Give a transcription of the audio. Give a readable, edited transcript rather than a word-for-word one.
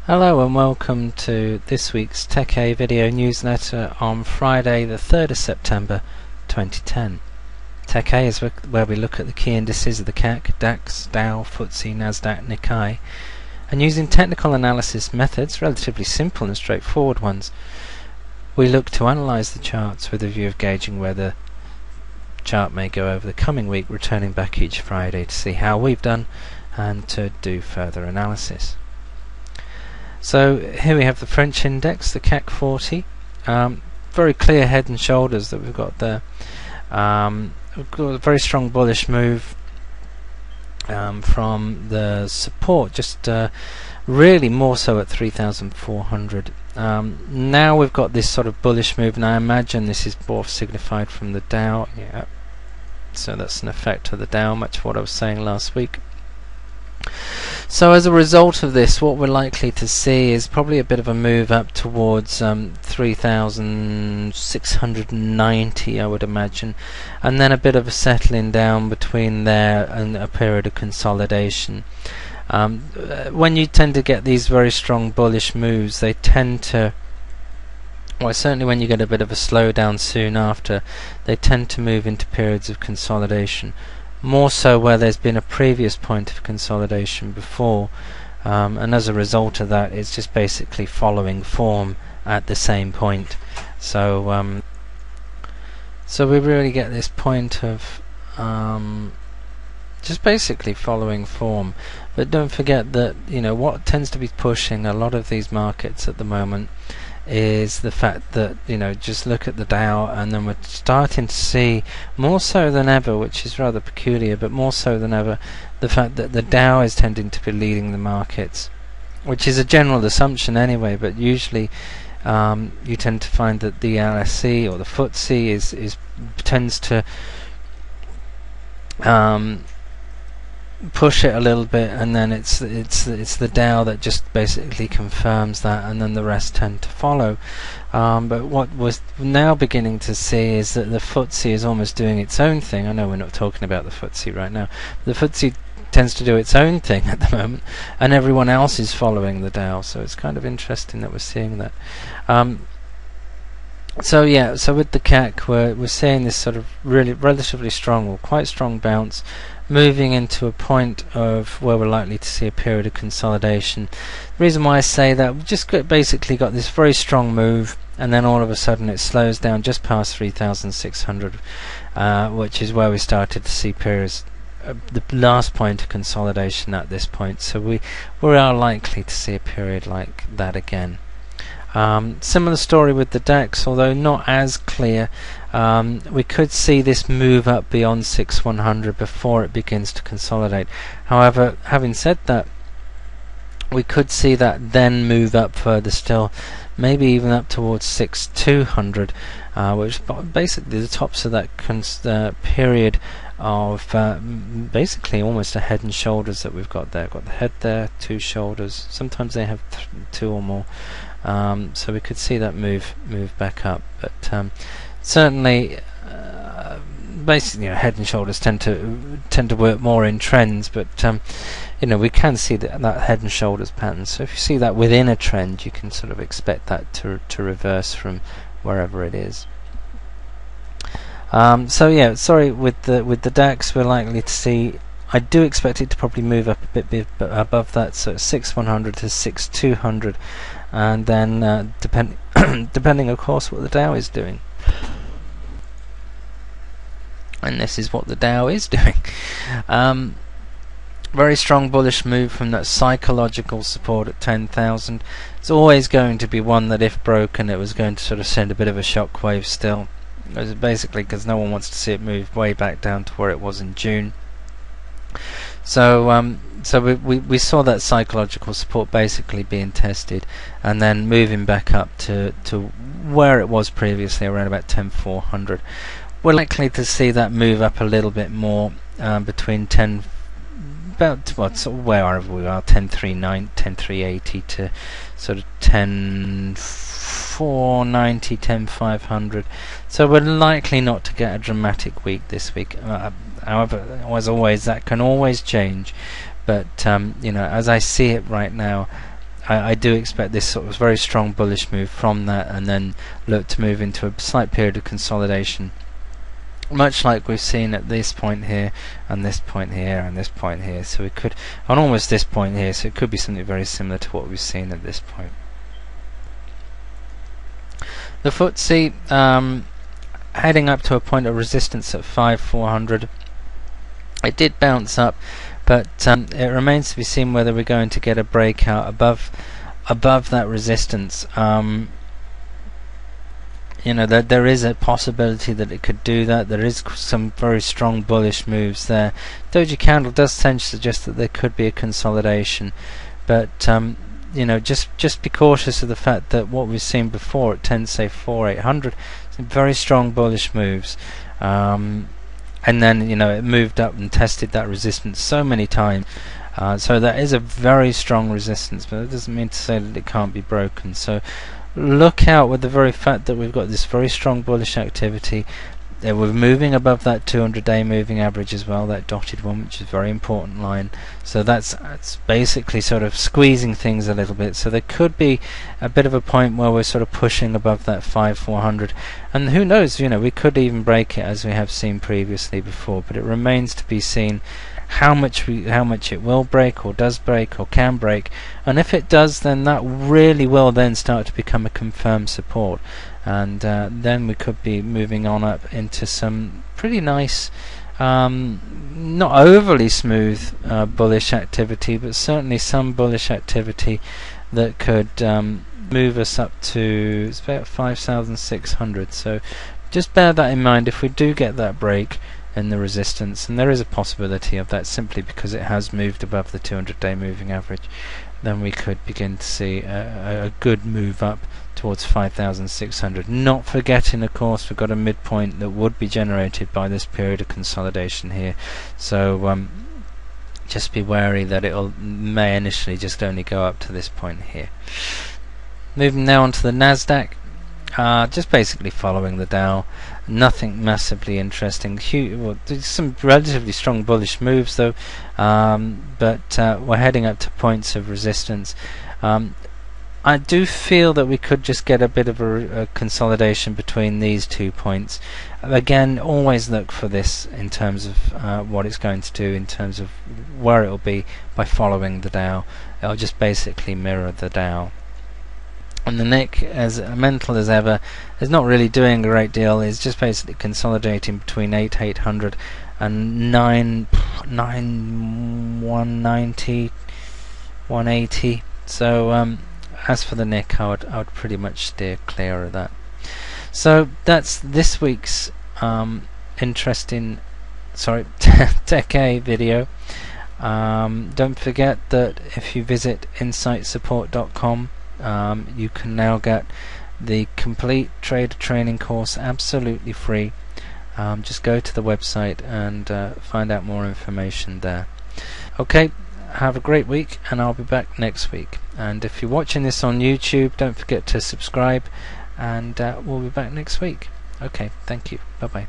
Hello and welcome to this week's Tech A video newsletter on Friday the 3rd of September 2010. Tech A is where we look at the key indices of the CAC, DAX, Dow, FTSE, Nasdaq, Nikkei, and using technical analysis methods, relatively simple and straightforward ones, we look to analyse the charts with a view of gauging where the chart may go over the coming week, returning back each Friday to see how we've done and to do further analysis. So here we have the French index, the CAC 40. Very clear head and shoulders that we've got there. We've got a very strong bullish move from the support, just really more so at 3,400. Now we've got this sort of bullish move, and I imagine this is more signified from the Dow. Yeah, so that's an effect of the Dow, much of what I was saying last week. So as a result of this, what we're likely to see is probably a bit of a move up towards 3,690, I would imagine, and then a bit of a settling down between there and a period of consolidation. When you tend to get these very strong bullish moves, they tend to, well, certainly when you get a bit of a slowdown soon after, they tend to move into periods of consolidation. More so where there's been a previous point of consolidation before, and as a result of that, it's just basically following form at the same point. So we really get this point of just basically following form. But don't forget that, you know, what tends to be pushing a lot of these markets at the moment is the fact that, you know, just look at the Dow, and then we're starting to see more so than ever, which is rather peculiar, but more so than ever, the fact that the Dow is tending to be leading the markets, which is a general assumption anyway, but usually you tend to find that the LSE or the FTSE tends to push it a little bit, and then it's the Dow that just basically confirms that, and then the rest tend to follow. But what we're now beginning to see is that the FTSE is almost doing its own thing. I know we're not talking about the FTSE right now. The FTSE tends to do its own thing at the moment, and everyone else is following the Dow. So it's kind of interesting that we're seeing that. So with the CAC, we're seeing this sort of really relatively strong, or quite strong bounce, moving into a point of where we're likely to see a period of consolidation. The reason why I say that, we've just basically got this very strong move, and then all of a sudden it slows down just past 3,600, which is where we started to see periods, the last point of consolidation at this point. So we are likely to see a period like that again. Similar story with the DAX, although not as clear. We could see this move up beyond 6,100 before it begins to consolidate. However, having said that, we could see that then move up further still, maybe even up towards 6,200, which basically the tops of that period of basically almost a head and shoulders that we've got there. Got the head there, two shoulders. Sometimes they have two or more. So we could see that move back up, but certainly, basically, you know, head and shoulders tend to work more in trends. But you know, we can see that head and shoulders pattern. So if you see that within a trend, you can sort of expect that to reverse from wherever it is. So yeah, sorry, with the DAX, we're likely to see. I do expect it to probably move up a bit above that, so 6,100 to 6,200, and then depending, of course, what the Dow is doing. And this is what the Dow is doing. Very strong bullish move from that psychological support at 10,000. It's always going to be one that, if broken, it was going to sort of send a bit of a shockwave still. It was basically because no one wants to see it move way back down to where it was in June. So we saw that psychological support basically being tested, and then moving back up to where it was previously, around about 10,400. We're likely to see that move up a little bit more, between 10, about sort of wherever we are, 10,390, 10,380 to sort of 10,490, 10,500. So we're likely not to get a dramatic week this week. However, as always, that can always change. But you know, as I see it right now, I do expect this sort of very strong bullish move from that, and then look to move into a slight period of consolidation, much like we've seen at this point here, and this point here, and this point here. So we could, on almost this point here, so it could be something very similar to what we've seen at this point. The FTSE heading up to a point of resistance at 5,400. It did bounce up, but it remains to be seen whether we're going to get a breakout above that resistance. You know, there is a possibility that it could do that. There is some very strong bullish moves there. Doji candle does tend to suggest that there could be a consolidation, but you know, just be cautious of the fact that what we've seen before at 10, say 4,800, some very strong bullish moves, and then, you know, it moved up and tested that resistance so many times. So that is a very strong resistance, but it doesn't mean to say that it can't be broken. So look out with the very fact that we've got this very strong bullish activity. We're moving above that 200-day moving average as well, that dotted one, which is a very important line. So that's basically sort of squeezing things a little bit. So there could be a bit of a point where we're sort of pushing above that 5,400, and who knows, you know, we could even break it as we have seen previously before. But it remains to be seen how much it will break, or does break, or can break. And if it does, then that really will then start to become a confirmed support, and then we could be moving on up into some pretty nice, not overly smooth bullish activity, but certainly some bullish activity that could move us up to, it's about 5,600. So just bear that in mind if we do get that break in the resistance, and there is a possibility of that simply because it has moved above the 200-day moving average. Then we could begin to see a good move up towards 5,600. Not forgetting, of course, we've got a midpoint that would be generated by this period of consolidation here. So just be wary that it may initially just only go up to this point here. Moving now onto the Nasdaq. Just basically following the Dow. Nothing massively interesting. Well, there's some relatively strong bullish moves though, but we're heading up to points of resistance. I do feel that we could just get a bit of a consolidation between these 2 points. Again, always look for this in terms of what it's going to do, in terms of where it will be by following the Dow. It'll just basically mirror the Dow. And the Nick, as mental as ever, is not really doing a great deal. It's just basically consolidating between 8,800 and 190, 180. So as for the Nick, I would pretty much steer clear of that. So that's this week's interesting, Tech A video. Don't forget that if you visit insightsupport.com, you can now get the complete trader training course absolutely free. Just go to the website and find out more information there. Okay, have a great week, and I'll be back next week. And if you're watching this on YouTube, don't forget to subscribe, and we'll be back next week. Okay, thank you. Bye bye.